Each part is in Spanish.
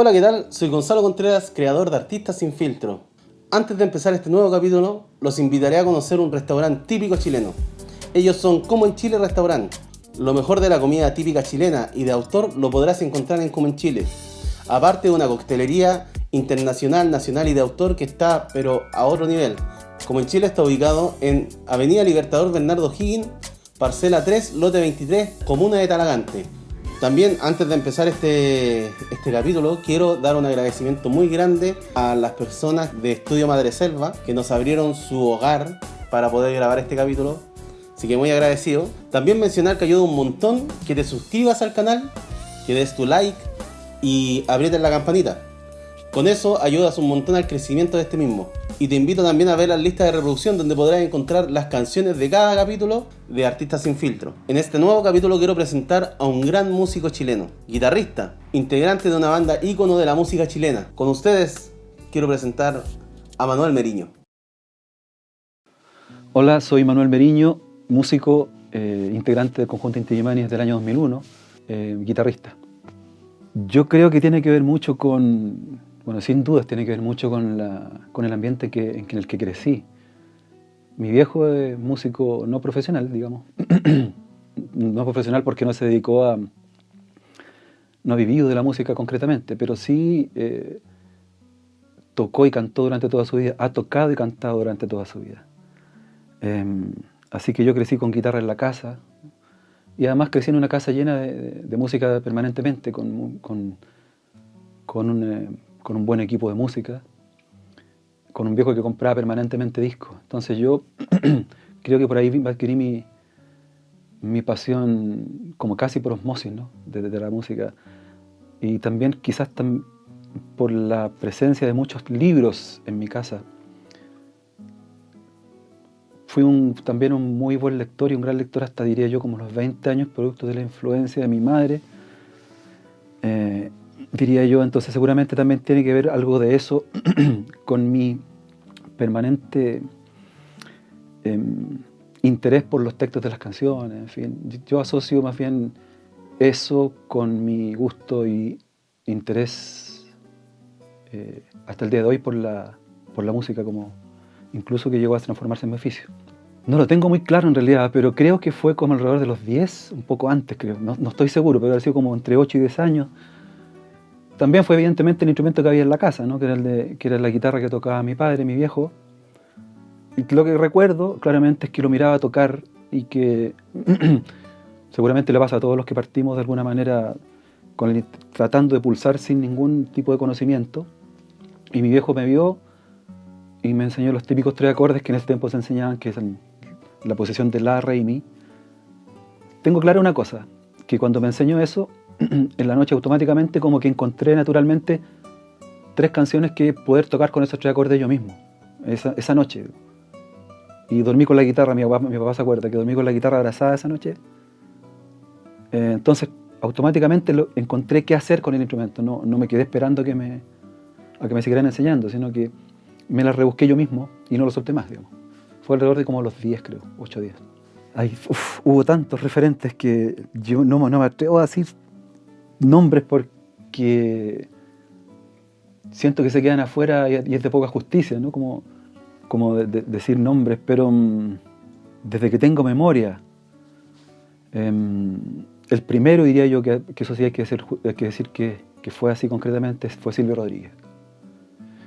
Hola, ¿qué tal? Soy Gonzalo Contreras, creador de Artistas Sin Filtro. Antes de empezar este nuevo capítulo, los invitaré a conocer un restaurante típico chileno. Ellos son Como en Chile Restaurant. Lo mejor de la comida típica chilena y de autor lo podrás encontrar en Como en Chile. Aparte de una coctelería internacional, nacional y de autor que está, pero a otro nivel. Como en Chile está ubicado en Avenida Libertador Bernardo Higgins, parcela 3, lote 23, comuna de Talagante. También, antes de empezar este capítulo, quiero dar un agradecimiento muy grande a las personas de Estudio Madreselva que nos abrieron su hogar para poder grabar este capítulo. Así que muy agradecido. También mencionar que ayuda un montón que te suscribas al canal, que des tu like y aprietes la campanita. Con eso ayudas un montón al crecimiento de este mismo. Y te invito también a ver las listas de reproducción donde podrás encontrar las canciones de cada capítulo de Artistas Sin Filtro. En este nuevo capítulo quiero presentar a un gran músico chileno, guitarrista, integrante de una banda ícono de la música chilena. Con ustedes quiero presentar a Manuel Meriño. Hola, soy Manuel Meriño, músico, integrante del conjunto Inti Illimani desde el año 2001, guitarrista. Yo creo que tiene que ver mucho con, bueno, sin dudas tiene que ver mucho con el ambiente en el que crecí. Mi viejo es músico no profesional, digamos. No profesional porque no se dedicó no ha vivido de la música concretamente, pero sí tocó y cantó durante toda su vida, ha tocado y cantado durante toda su vida. Así que yo crecí con guitarra en la casa y además crecí en una casa llena de música permanentemente, con un buen equipo de música, con un viejo que compraba permanentemente discos. Entonces yo creo que por ahí adquirí mi pasión como casi por osmosis, ¿no? de la música. Y también quizás por la presencia de muchos libros en mi casa. Fui también un muy buen lector y un gran lector hasta, diría yo, como los 20 años, producto de la influencia de mi madre. Diría yo, entonces seguramente también tiene que ver algo de eso con mi permanente interés por los textos de las canciones. En fin, yo asocio más bien eso con mi gusto y interés hasta el día de hoy por la música, como incluso que llegó a transformarse en mi oficio. No lo tengo muy claro en realidad, pero creo que fue como alrededor de los 10, un poco antes creo, no estoy seguro, pero ha sido como entre 8 y 10 años. También fue evidentemente el instrumento que había en la casa, ¿no? que era la guitarra que tocaba mi padre, mi viejo. Y lo que recuerdo claramente es que lo miraba tocar y que seguramente le pasa a todos los que partimos de alguna manera tratando de pulsar sin ningún tipo de conocimiento. Y mi viejo me vio y me enseñó los típicos 3 acordes que en ese tiempo se enseñaban, que es la posición de la, re y mi. Tengo clara una cosa, que cuando me enseñó eso, en la noche automáticamente como que encontré naturalmente 3 canciones que poder tocar con esos 3 acordes yo mismo, esa noche. Y dormí con la guitarra, mi papá se acuerda que dormí con la guitarra abrazada esa noche. Entonces automáticamente encontré qué hacer con el instrumento, no me quedé esperando a que me siguieran enseñando, sino que me la rebusqué yo mismo y no lo solté más, digamos. Fue alrededor de como los 10, creo, 8 días. Hubo tantos referentes que yo no me atrevo a decir nombres porque siento que se quedan afuera y es de poca justicia, ¿no? Como decir nombres, pero desde que tengo memoria, el primero diría yo que eso sí hay que decir que fue así concretamente, fue Silvio Rodríguez.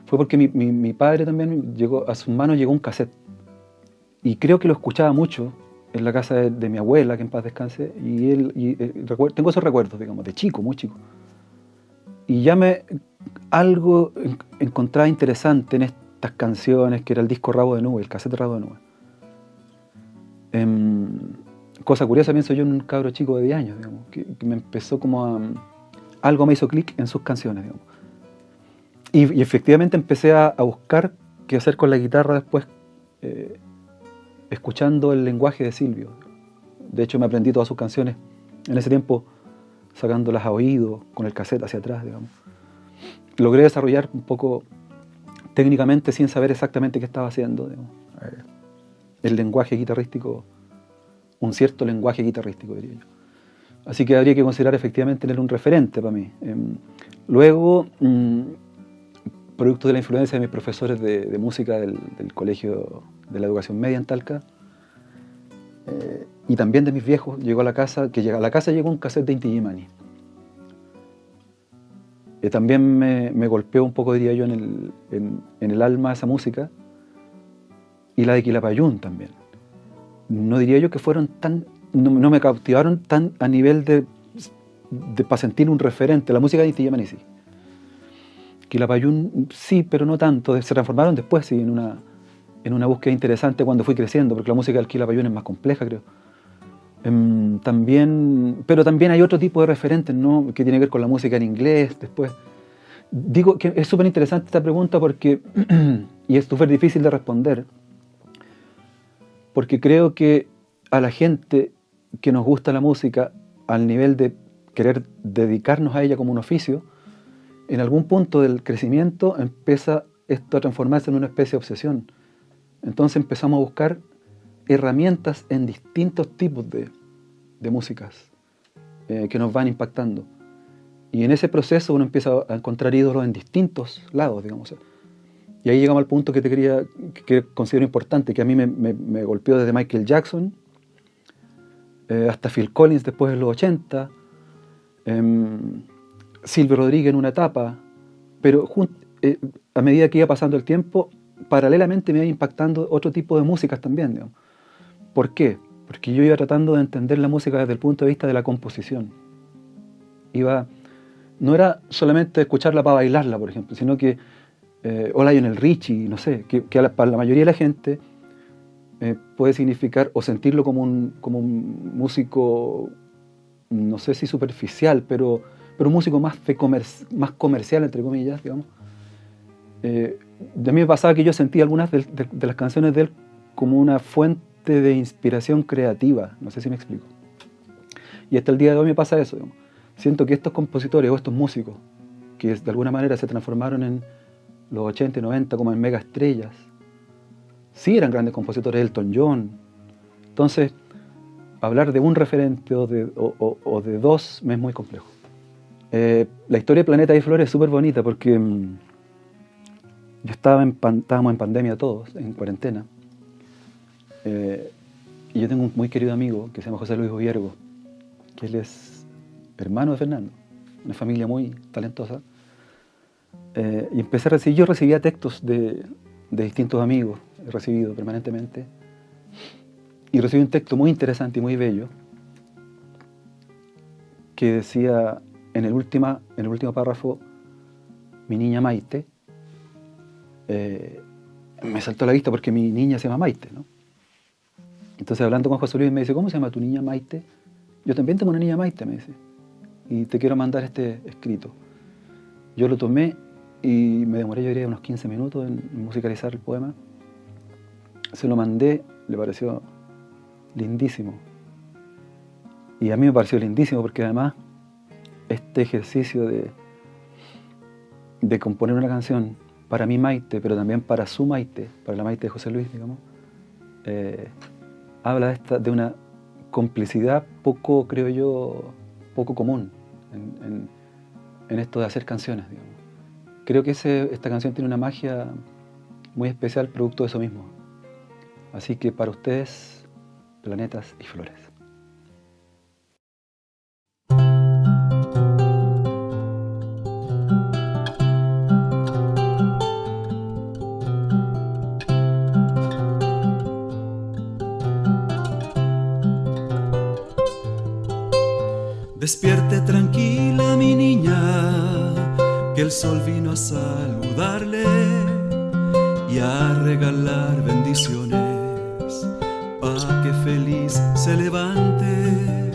Fue porque mi padre también a sus manos llegó un cassette y creo que lo escuchaba mucho en la casa de mi abuela, que en paz descanse, y tengo esos recuerdos, digamos, de chico, muy chico. Y ya algo encontraba interesante en estas canciones, que era el disco Rabo de Nube, el cassette Rabo de Nube. Cosa curiosa, pienso yo, en un cabro chico de 10 años, digamos, que me empezó algo me hizo clic en sus canciones, digamos. Y efectivamente empecé a buscar qué hacer con la guitarra después, escuchando el lenguaje de Silvio. De hecho, me aprendí todas sus canciones en ese tiempo, sacándolas a oído, con el cassette hacia atrás, digamos. Logré desarrollar un poco técnicamente sin saber exactamente qué estaba haciendo, digamos. El lenguaje guitarrístico, un cierto lenguaje guitarrístico, diría yo. Así que habría que considerar efectivamente tener un referente para mí. Luego, producto de la influencia de mis profesores de música del Colegio de la Educación Media en Talca, y también de mis viejos, llegó a la casa llegó un cassette de Inti Illimani. También me golpeó un poco, diría yo, en el alma esa música, y la de Quilapayún también. No diría yo que fueron no me cautivaron tan a nivel de para sentir un referente. La música de Inti Illimani sí. Quilapayún sí, pero no tanto. Se transformaron después, sí, en una búsqueda interesante cuando fui creciendo, porque la música del Quilapayún es más compleja, creo. Pero también hay otro tipo de referentes, ¿no? Que tiene que ver con la música en inglés después. Digo que es súper interesante esta pregunta porque, y es súper difícil de responder, porque creo que a la gente que nos gusta la música, al nivel de querer dedicarnos a ella como un oficio, en algún punto del crecimiento empieza esto a transformarse en una especie de obsesión. Entonces empezamos a buscar herramientas en distintos tipos de músicas que nos van impactando. Y en ese proceso uno empieza a encontrar ídolos en distintos lados, digamos. Y ahí llegamos al punto que considero importante, que a mí me golpeó desde Michael Jackson hasta Phil Collins después de los 80, Silvio Rodríguez en una etapa, pero a medida que iba pasando el tiempo, paralelamente me iba impactando otro tipo de músicas también, digamos. ¿Por qué? Porque yo iba tratando de entender la música desde el punto de vista de la composición. No era solamente escucharla para bailarla, por ejemplo, sino que o Lionel Richie, no sé, que para la mayoría de la gente puede significar o sentirlo como un músico, no sé si superficial, pero un músico más comercial, entre comillas, digamos. De mí me pasaba que yo sentía algunas de las canciones de él como una fuente de inspiración creativa, no sé si me explico. Y hasta el día de hoy me pasa eso, digamos. Siento que estos compositores o estos músicos, que de alguna manera se transformaron en los 80 y 90 como en mega estrellas, sí eran grandes compositores, Elton John. Entonces, hablar de un referente o de dos me es muy complejo. La historia de Planeta y Flores es súper bonita porque estábamos en pandemia todos, en cuarentena. Y yo tengo un muy querido amigo que se llama José Luis Oviergo, que él es hermano de Fernando, una familia muy talentosa. Y yo recibía textos de distintos amigos, he recibido permanentemente, y recibí un texto muy interesante y muy bello que decía en el último párrafo, mi niña Maite. Me saltó a la vista porque mi niña se llama Maite, ¿no? Entonces, hablando con José Luis, me dice, ¿cómo se llama tu niña Maite? Yo también tengo una niña Maite, me dice, y te quiero mandar este escrito. Yo lo tomé y me demoré, yo diría, unos 15 minutos en musicalizar el poema. Se lo mandé, le pareció lindísimo. Y a mí me pareció lindísimo porque además este ejercicio de componer una canción para mi Maite, pero también para su Maite, para la Maite de José Luis, digamos, habla de una complicidad poco, creo yo, poco común en esto de hacer canciones, digamos. Creo que esta canción tiene una magia muy especial producto de eso mismo. Así que para ustedes, Planetas y Flores. Despierte tranquila mi niña, que el sol vino a saludarle y a regalar bendiciones, pa' que feliz se levante,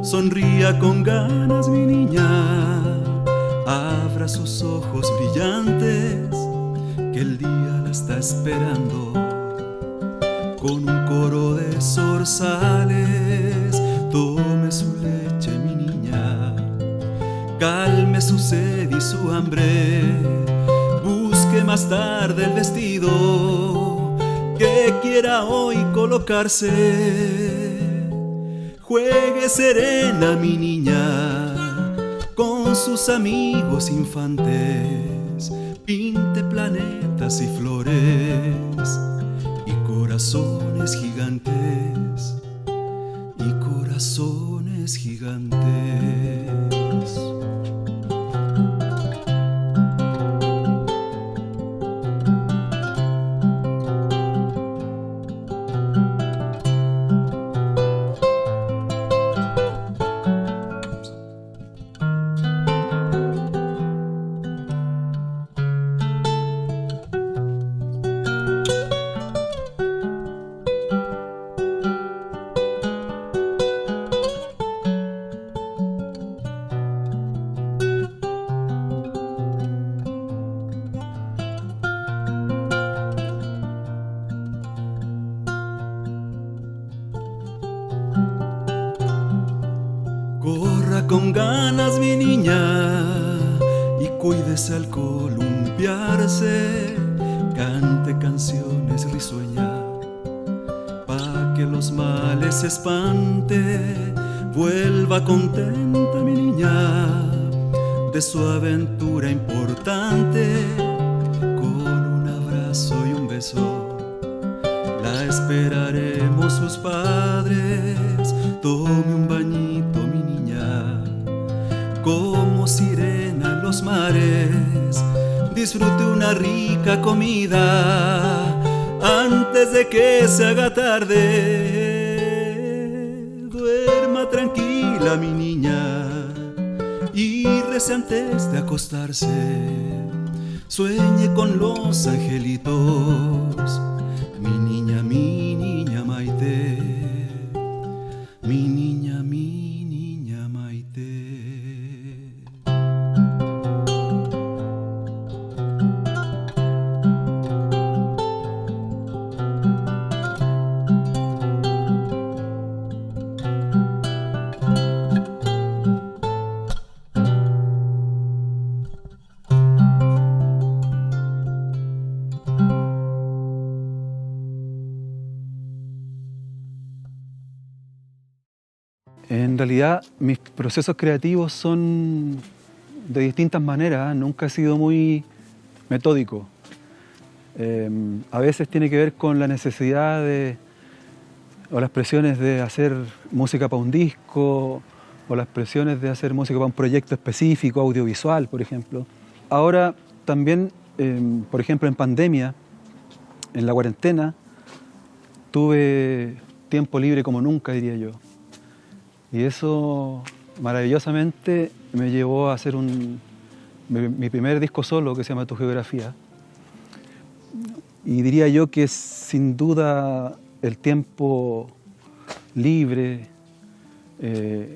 sonría con ganas mi niña, abra sus ojos brillantes, que el día la está esperando, con un coro de zorzales, tome su leche mi niña, calme su sed y su hambre, busque más tarde el vestido que quiera hoy colocarse, juegue serena mi niña con sus amigos infantes, pinte planetas y flores y corazones gigantes, y corazones gigantes. Corra con ganas mi niña y cuídese al columpiarse, cante canciones risueñas pa' que los males se espante, vuelva contenta mi niña de su aventura importante, con un abrazo y un beso la esperaremos sus padres. Tome un bañito mi niña, como sirena en los mares, disfrute una rica comida antes de que se haga tarde. Duerma tranquila mi niña y rece antes de acostarse, sueñe con los angelitos, mi niña Maite, mi niña Maite. En realidad, mis procesos creativos son de distintas maneras, nunca he sido muy metódico. A veces tiene que ver con la necesidad o las presiones de hacer música para un disco, o las presiones de hacer música para un proyecto específico, audiovisual, por ejemplo. Ahora también, por ejemplo, en pandemia, en la cuarentena, tuve tiempo libre como nunca, diría yo. Y eso maravillosamente me llevó a hacer mi primer disco solo, que se llama Tu Geografía. Y diría yo que sin duda el tiempo libre,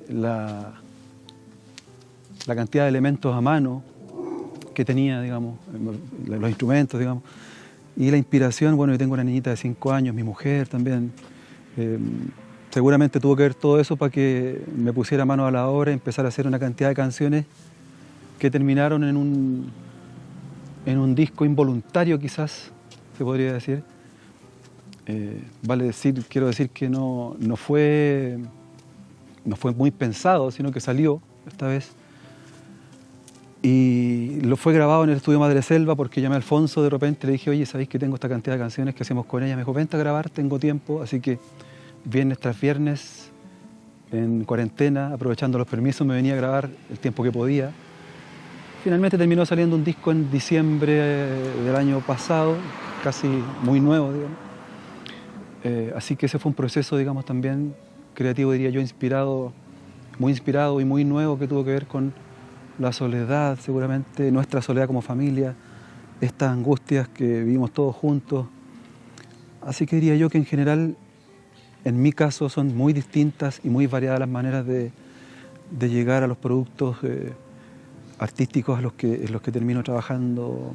la cantidad de elementos a mano que tenía, digamos, los instrumentos, digamos, y la inspiración, bueno, yo tengo una niñita de 5 años, mi mujer también, seguramente tuvo que ver todo eso para que me pusiera mano a la obra y empezar a hacer una cantidad de canciones que terminaron en un disco involuntario, quizás, se podría decir. Quiero decir que no fue muy pensado, sino que salió esta vez. Y lo fue grabado en el estudio Madreselva porque llamé a Alfonso de repente y le dije, oye, ¿sabéis que tengo esta cantidad de canciones que hacemos con ella? Me dijo, vente a grabar, tengo tiempo, así que viernes tras viernes, en cuarentena, aprovechando los permisos, me venía a grabar el tiempo que podía. Finalmente terminó saliendo un disco en diciembre del año pasado, casi muy nuevo, digamos. Así que ese fue un proceso, digamos, también creativo, diría yo, muy inspirado y muy nuevo, que tuvo que ver con la soledad, seguramente, nuestra soledad como familia, estas angustias que vivimos todos juntos. Así que diría yo que en general, en mi caso, son muy distintas y muy variadas las maneras de llegar a los productos artísticos en los que termino trabajando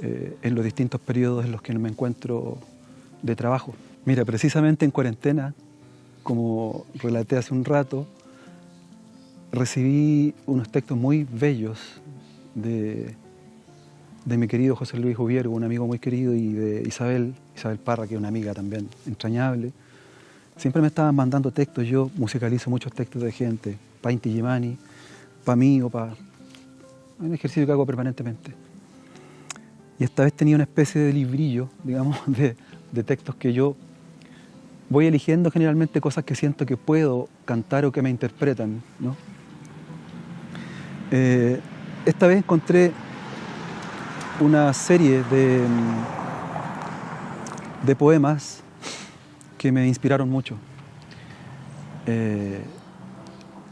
en los distintos periodos en los que me encuentro de trabajo. Mira, precisamente en cuarentena, como relaté hace un rato, recibí unos textos muy bellos de mi querido José Luis Ubiergo, un amigo muy querido, y de Isabel Parra, que es una amiga también entrañable. Siempre me estaban mandando textos, yo musicalizo muchos textos de gente, Painti Gimani, mí o para un ejercicio que hago permanentemente. Y esta vez tenía una especie de librillo, digamos, de textos que yo voy eligiendo generalmente cosas que siento que puedo cantar o que me interpretan, ¿no? Esta vez encontré una serie de poemas que me inspiraron mucho.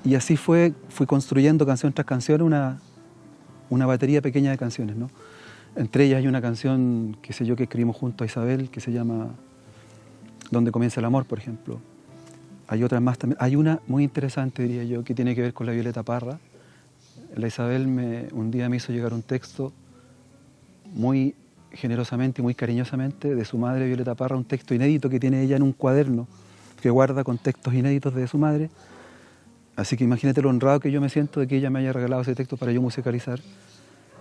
Y así fui construyendo canción tras canción una batería pequeña de canciones, ¿no? Entre ellas hay una canción, qué sé yo, que escribimos junto a Isabel, que se llama Donde comienza el amor, por ejemplo. Hay otras más también. Hay una muy interesante, diría yo, que tiene que ver con la Violeta Parra. La Isabel un día me hizo llegar un texto muy generosamente y muy cariñosamente de su madre Violeta Parra, un texto inédito que tiene ella en un cuaderno que guarda con textos inéditos de su madre. Así que imagínate lo honrado que yo me siento de que ella me haya regalado ese texto para yo musicalizar.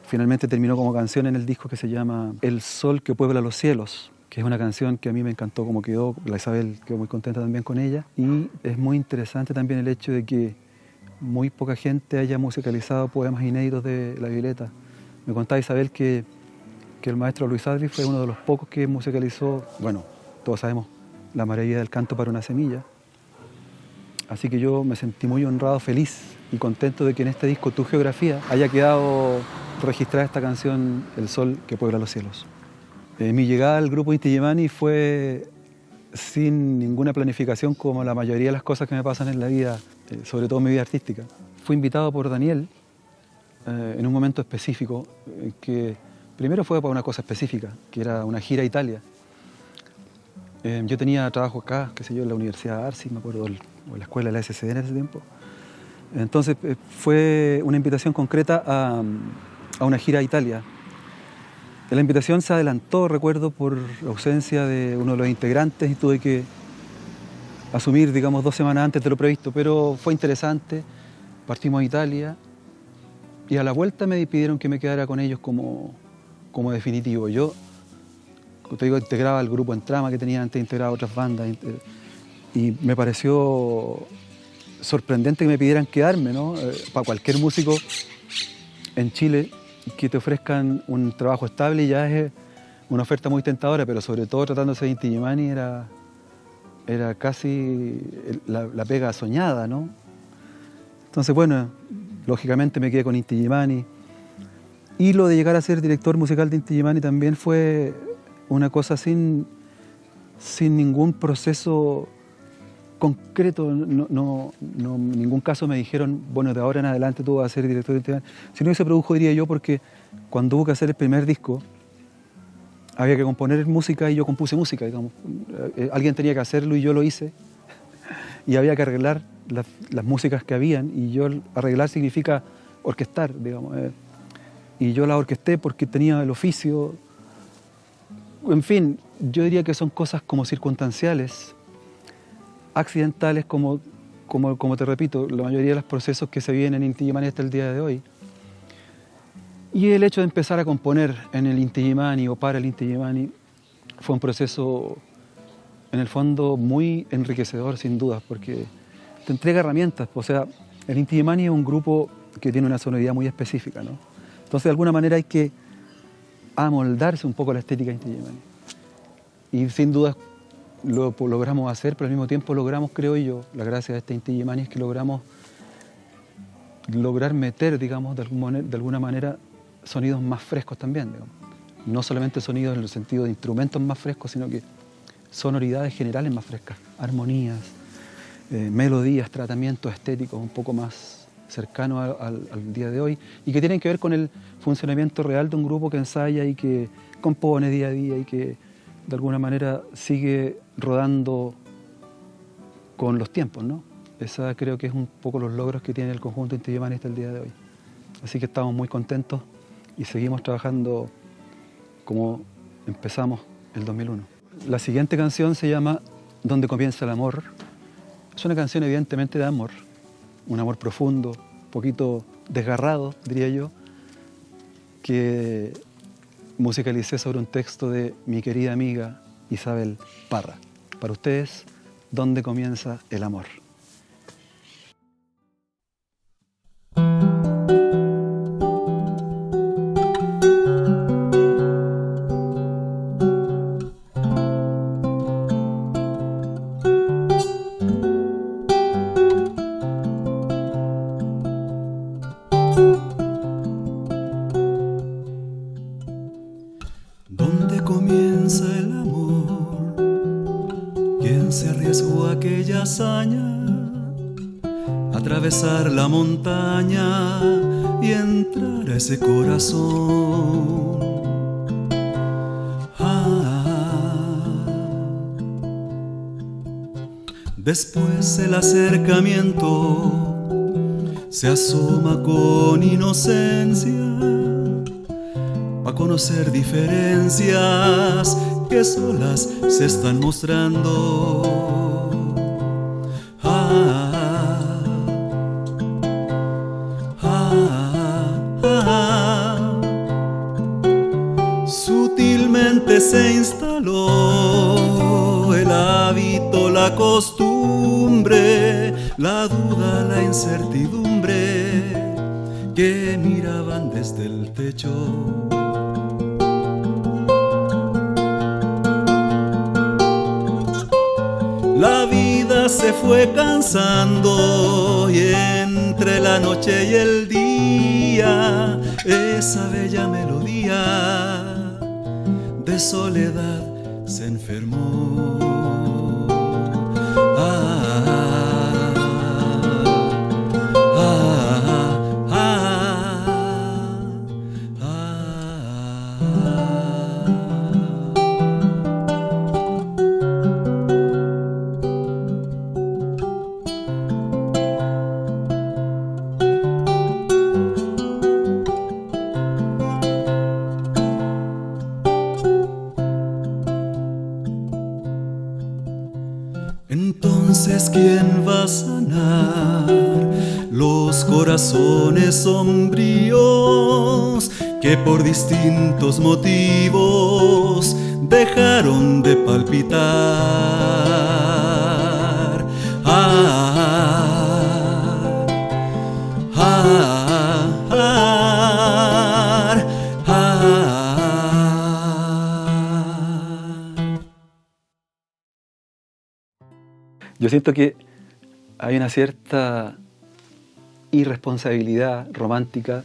Finalmente terminó como canción en el disco que se llama El sol que puebla los cielos, que es una canción que a mí me encantó como quedó. La Isabel quedó muy contenta también con ella. Y es muy interesante también el hecho de que muy poca gente haya musicalizado poemas inéditos de la Violeta. Me contaba Isabel que el maestro Luis Adri fue uno de los pocos que musicalizó, bueno, todos sabemos, La maravilla del canto para una semilla. Así que yo me sentí muy honrado, feliz y contento de que en este disco Tu Geografía haya quedado registrada esta canción El sol que puebla los cielos. Mi llegada al grupo Inti Illimani fue sin ninguna planificación, como la mayoría de las cosas que me pasan en la vida, sobre todo en mi vida artística. Fui invitado por Daniel en un momento específico, que primero fue para una cosa específica, que era una gira a Italia. Yo tenía trabajo acá, qué sé yo, en la Universidad de Arcis, me acuerdo, o en la escuela de la SCD en ese tiempo. Entonces fue una invitación concreta a una gira a Italia. La invitación se adelantó, recuerdo, por la ausencia de uno de los integrantes y tuve que asumir, digamos, 2 semanas antes de lo previsto, pero fue interesante. Partimos a Italia y a la vuelta me pidieron que me quedara con ellos como definitivo. Yo, como te digo, integraba el grupo En Trama, que tenía antes integrado otras bandas, y me pareció sorprendente que me pidieran quedarme, ¿no? Para cualquier músico en Chile que te ofrezcan un trabajo estable ya es una oferta muy tentadora, pero sobre todo tratándose de Inti Illimani era casi la pega soñada, ¿no? Entonces, bueno, lógicamente me quedé con Inti Illimani. Y lo de llegar a ser director musical de Inti Illimani también fue una cosa sin ningún proceso concreto. No, en ningún caso me dijeron, bueno, de ahora en adelante tú vas a ser director de Inti Illimani. Sino que se produjo, diría yo, porque cuando hubo que hacer el primer disco, había que componer música y yo compuse música, digamos. Alguien tenía que hacerlo y yo lo hice. Y había que arreglar las músicas que habían, y yo arreglar significa orquestar, digamos. Y yo la orquesté porque tenía el oficio. En fin, yo diría que son cosas como circunstanciales, accidentales, como te repito, la mayoría de los procesos que se vienen en Inti Illimani hasta el día de hoy. Y el hecho de empezar a componer en el Inti Illimani o para el Inti Illimani fue un proceso, en el fondo, muy enriquecedor, sin dudas, porque te entrega herramientas. O sea, el Inti Illimani es un grupo que tiene una sonoridad muy específica, ¿no? Entonces, de alguna manera hay que amoldarse un poco a la estética de Inti Illimani. Y sin duda lo logramos hacer, pero al mismo tiempo logramos, creo yo, la gracia de este Inti Illimani es que logramos meter, digamos, de alguna manera, sonidos más frescos también, digamos. No solamente sonidos en el sentido de instrumentos más frescos, sino que sonoridades generales más frescas, armonías, melodías, tratamientos estéticos un poco más cercanos al día de hoy, y que tienen que ver con el funcionamiento real de un grupo que ensaya y que compone día a día y que de alguna manera sigue rodando con los tiempos, ¿no? Esa creo que es un poco los logros que tiene el conjunto Inti Illimani hasta el día de hoy. Así que estamos muy contentos y seguimos trabajando como empezamos el 2001. La siguiente canción se llama Donde comienza el amor. Es una canción evidentemente de amor, un amor profundo, un poquito desgarrado, diría yo, que musicalicé sobre un texto de mi querida amiga Isabel Parra. Para ustedes, ¿dónde comienza el amor? aquella hazaña, atravesar la montaña y entrar a ese corazón. Después el acercamiento se asoma con inocencia a conocer diferencias que solas se están mostrando. Sutilmente se instaló el hábito, la costumbre, la duda, la incertidumbre que miraban desde el techo. La vida se fue cansando y entre la noche y el día esa bella melodía de soledad se enfermó. Entonces, ¿quién va a sanar los corazones sombríos que por distintos motivos dejaron de palpitar? Yo siento que hay una cierta irresponsabilidad romántica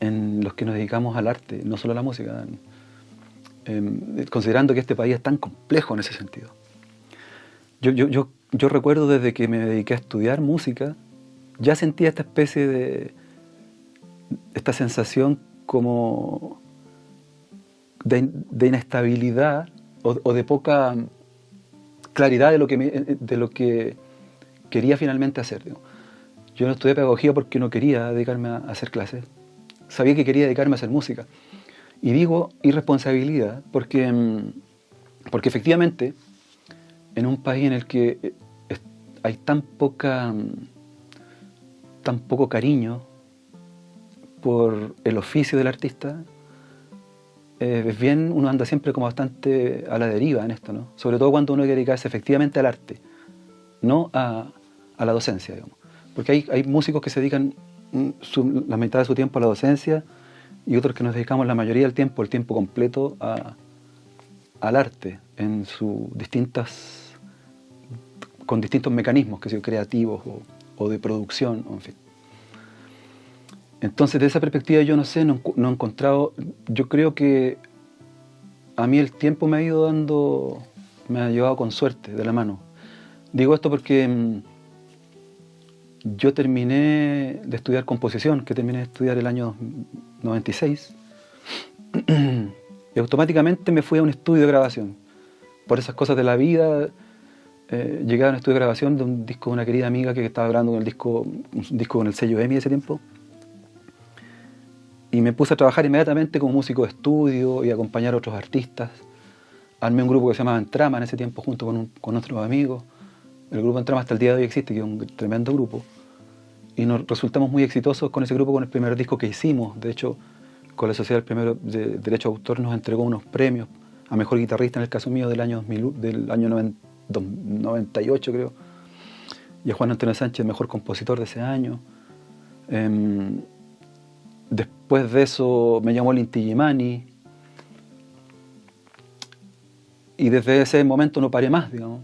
en los que nos dedicamos al arte, no solo a la música, considerando que este país es tan complejo en ese sentido. Yo recuerdo desde que me dediqué a estudiar música, ya sentía esta especie de, esta sensación como de inestabilidad o de poca claridad de lo que quería finalmente hacer. Digo. Yo no estudié pedagogía porque no quería dedicarme a hacer clases. Sabía que quería dedicarme a hacer música. Y digo irresponsabilidad porque efectivamente en un país en el que hay tan poco cariño por el oficio del artista, es bien, uno anda siempre como bastante a la deriva en esto, ¿no? Sobre todo cuando uno quiere dedicarse efectivamente al arte, no a la docencia, digamos. Porque hay músicos que se dedican la mitad de su tiempo a la docencia y otros que nos dedicamos la mayoría del tiempo, el tiempo completo, al arte, en con distintos mecanismos, que sean creativos o de producción, o en fin. Entonces, de esa perspectiva, yo no sé, no he encontrado. Yo creo que a mí el tiempo me ha llevado con suerte, de la mano. Digo esto porque yo terminé de estudiar composición, que terminé de estudiar el año 96, y automáticamente me fui a un estudio de grabación. Por esas cosas de la vida, llegué a un estudio de grabación de un disco de una querida amiga que estaba grabando un disco con el sello EMI ese tiempo. Y me puse a trabajar inmediatamente como músico de estudio y a acompañar a otros artistas. Armé un grupo que se llamaba Entrama en ese tiempo junto con otros amigos. El grupo Entrama hasta el día de hoy existe, que es un tremendo grupo. Y nos resultamos muy exitosos con ese grupo, con el primer disco que hicimos. De hecho, con la Sociedad de Derecho de Autor nos entregó unos premios a Mejor Guitarrista, en el caso mío, del año 98, creo. Y a Juan Antonio Sánchez, Mejor Compositor de ese año. Después de eso me llamó el Inti Illimani y desde ese momento no paré más, digamos.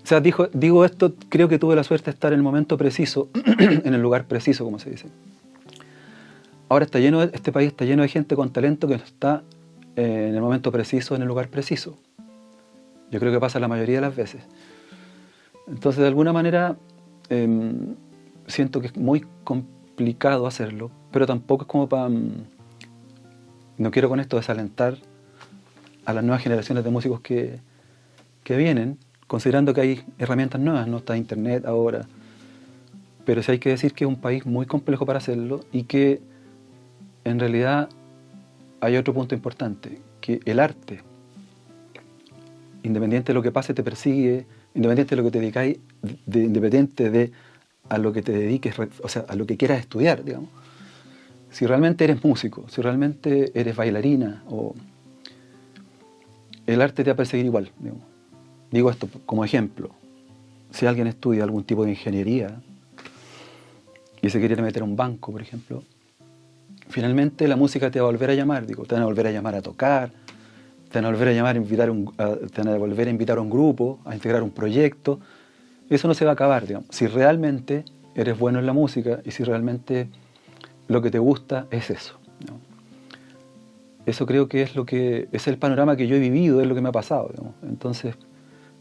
O sea, digo esto, creo que tuve la suerte de estar en el momento preciso, en el lugar preciso, como se dice. Ahora este país está lleno de gente con talento que está en el momento preciso, en el lugar preciso. Yo creo que pasa la mayoría de las veces. Entonces, de alguna manera, siento que es muy complicado hacerlo, pero tampoco es como para... no quiero con esto desalentar a las nuevas generaciones de músicos que vienen, considerando que hay herramientas nuevas, no está internet ahora, pero sí hay que decir que es un país muy complejo para hacerlo y que en realidad hay otro punto importante, que el arte, independiente de lo que pase, te persigue, independiente de lo que te dedicáis, independiente de a lo que te dediques, o sea, a lo que quieras estudiar, digamos. Si realmente eres músico, si realmente eres bailarina, el arte te va a perseguir igual, digamos. Digo esto como ejemplo. Si alguien estudia algún tipo de ingeniería y se quiere meter a un banco, por ejemplo, finalmente la música te va a volver a llamar, digo, te van a volver a llamar a tocar, te van a volver a llamar te van a volver a invitar a un grupo, a integrar un proyecto. Eso no se va a acabar, digamos. Si realmente eres bueno en la música y si realmente lo que te gusta es eso, ¿no? Eso creo que es el panorama que yo he vivido, es lo que me ha pasado, digamos. Entonces,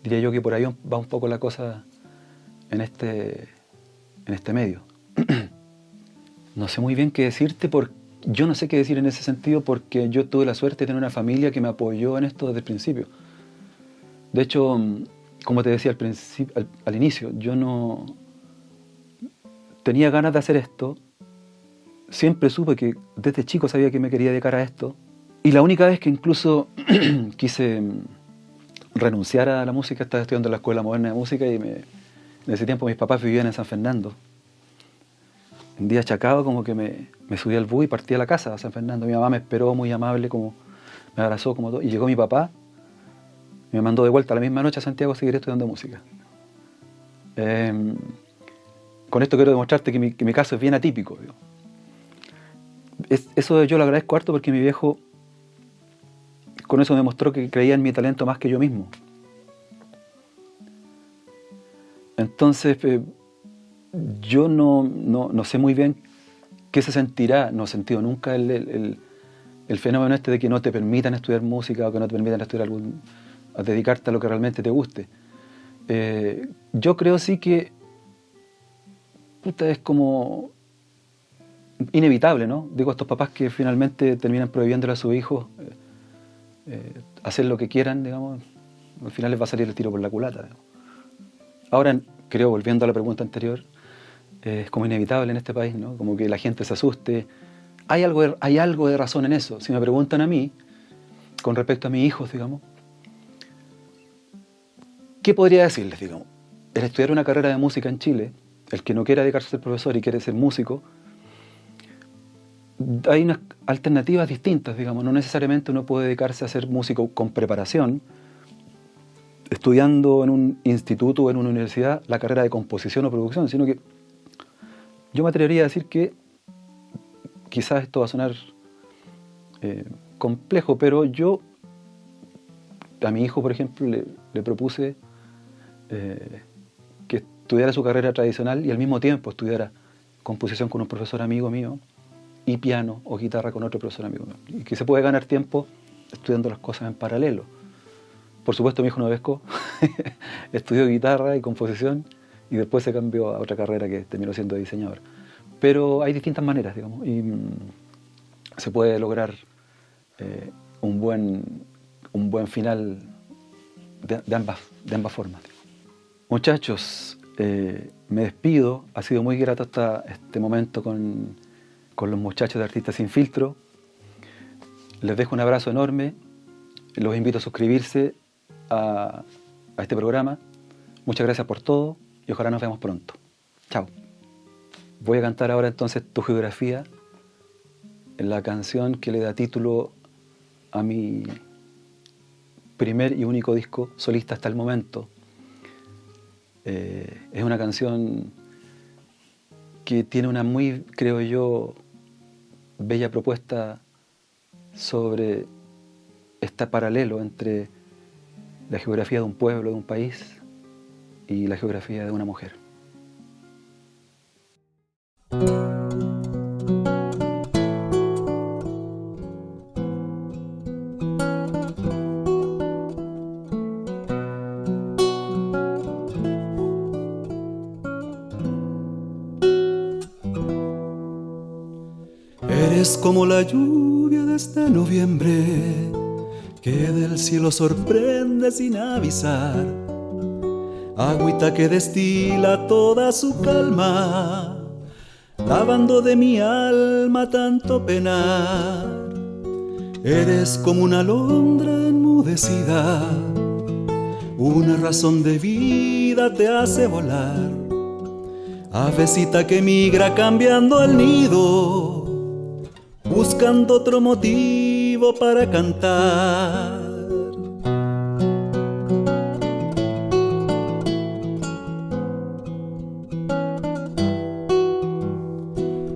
diría yo que por ahí va un poco la cosa en este medio. No sé muy bien qué decirte, yo no sé qué decir en ese sentido porque yo tuve la suerte de tener una familia que me apoyó en esto desde el principio. De hecho, como te decía al inicio, yo no tenía ganas de hacer esto. Siempre supe que desde chico sabía que me quería dedicar a esto. Y la única vez que incluso quise renunciar a la música, estaba estudiando en la Escuela Moderna de Música y en ese tiempo mis papás vivían en San Fernando. Un día achacado como que me subí al bus y partí a la casa a San Fernando. Mi mamá me esperó muy amable, como me abrazó como todo. Y llegó mi papá y me mandó de vuelta la misma noche a Santiago a seguir estudiando música. Con esto quiero demostrarte que mi caso es bien atípico, digo. Eso yo lo agradezco harto porque mi viejo con eso me demostró que creía en mi talento más que yo mismo. Entonces, yo no sé muy bien qué se sentirá, no he sentido nunca el fenómeno este de que no te permitan estudiar música o que no te permitan estudiar a dedicarte a lo que realmente te guste. Yo creo sí que es como inevitable, ¿no? Digo, estos papás que finalmente terminan prohibiéndole a sus hijos hacer lo que quieran, digamos, al final les va a salir el tiro por la culata, digamos. Ahora, creo, volviendo a la pregunta anterior, es como inevitable en este país, ¿no? Como que la gente se asuste. Hay algo de razón en eso. Si me preguntan a mí, con respecto a mis hijos, digamos, ¿qué podría decirles, digamos? El estudiar una carrera de música en Chile, el que no quiera dedicarse a ser profesor y quiere ser músico, hay unas alternativas distintas, digamos. No necesariamente uno puede dedicarse a ser músico con preparación, estudiando en un instituto o en una universidad la carrera de composición o producción, sino que yo me atrevería a decir que quizás esto va a sonar complejo, pero yo a mi hijo, por ejemplo, le propuse que estudiara su carrera tradicional y al mismo tiempo estudiara composición con un profesor amigo mío y piano o guitarra con otro profesor amigo mío. Y que se puede ganar tiempo estudiando las cosas en paralelo. Por supuesto, mi hijo no pescó, estudió guitarra y composición y después se cambió a otra carrera que terminó siendo diseñador. Pero hay distintas maneras, digamos, y se puede lograr un buen final de ambas formas. Muchachos, me despido. Ha sido muy grato hasta este momento con los muchachos de Artistas Sin Filtro. Les dejo un abrazo enorme. Los invito a suscribirse a este programa. Muchas gracias por todo y ojalá nos veamos pronto. Chao. Voy a cantar ahora entonces Tu Geografía, la canción que le da título a mi primer y único disco solista hasta el momento. Es una canción que tiene una muy, creo yo, bella propuesta sobre este paralelo entre la geografía de un pueblo, de un país, y la geografía de una mujer. Eres como la lluvia de este noviembre que del cielo sorprende sin avisar, agüita que destila toda su calma, lavando de mi alma tanto penar. Eres como una alondra enmudecida, una razón de vida te hace volar, avecita que migra cambiando el nido, buscando otro motivo para cantar.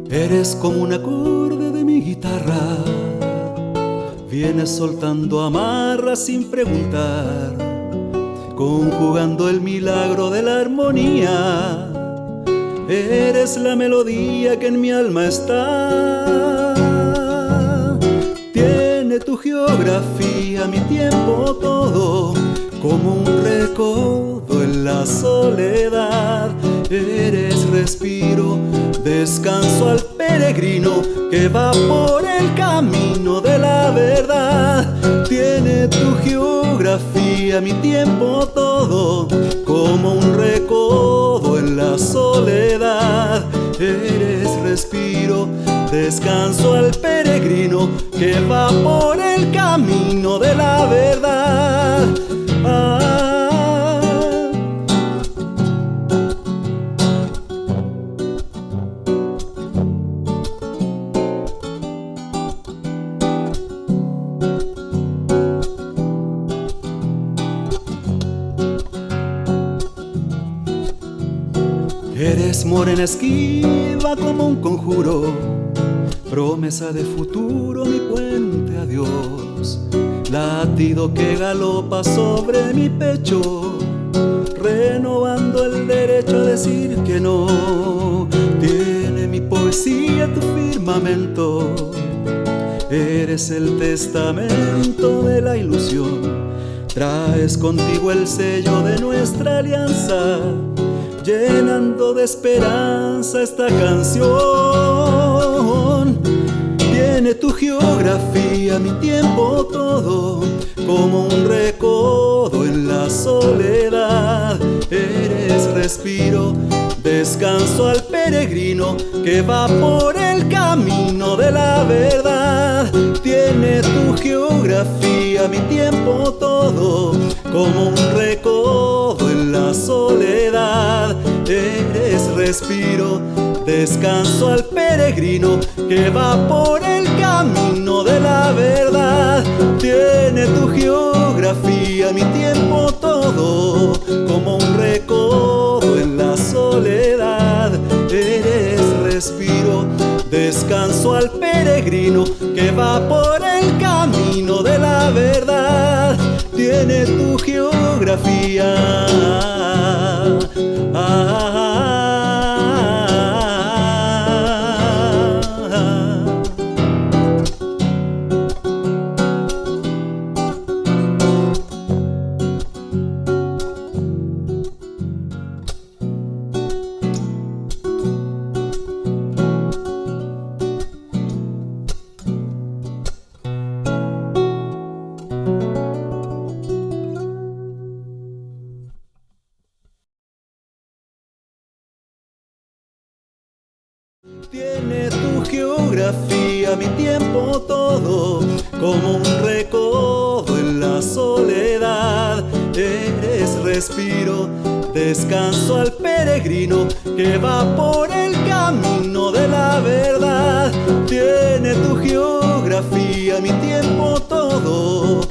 Eres como un acorde de mi guitarra, vienes soltando amarras sin preguntar, conjugando el milagro de la armonía. Eres la melodía que en mi alma está. Tiene tu geografía mi tiempo todo, como un recodo en la soledad. Eres respiro, descanso al peregrino que va por el camino de la verdad. Tiene tu geografía mi tiempo todo, como un recodo en la soledad. Eres respiro, descanso al peregrino que va por el camino de la verdad. Eres morena esquiva como un conjuro, promesa de futuro, mi puente a Dios. Latido que galopa sobre mi pecho, renovando el derecho a decir que no. Tiene mi poesía tu firmamento, eres el testamento de la ilusión. Traes contigo el sello de nuestra alianza, llenando de esperanza esta canción. Tiene tu geografía mi tiempo todo, como un recodo en la soledad. Eres respiro, descanso al peregrino que va por el camino de la verdad. Tiene tu geografía mi tiempo todo, como un recodo en la soledad. Eres respiro, descanso al peregrino que va por el camino de la verdad. Tiene tu geografía mi tiempo todo, como un recodo en la soledad. Eres respiro, descanso al peregrino que va por el camino de la verdad. Tiene tu geografía. Tiene tu geografía mi tiempo todo, como un recodo en la soledad. Eres respiro, descanso al peregrino que va por el camino de la verdad. Tiene tu geografía mi tiempo todo,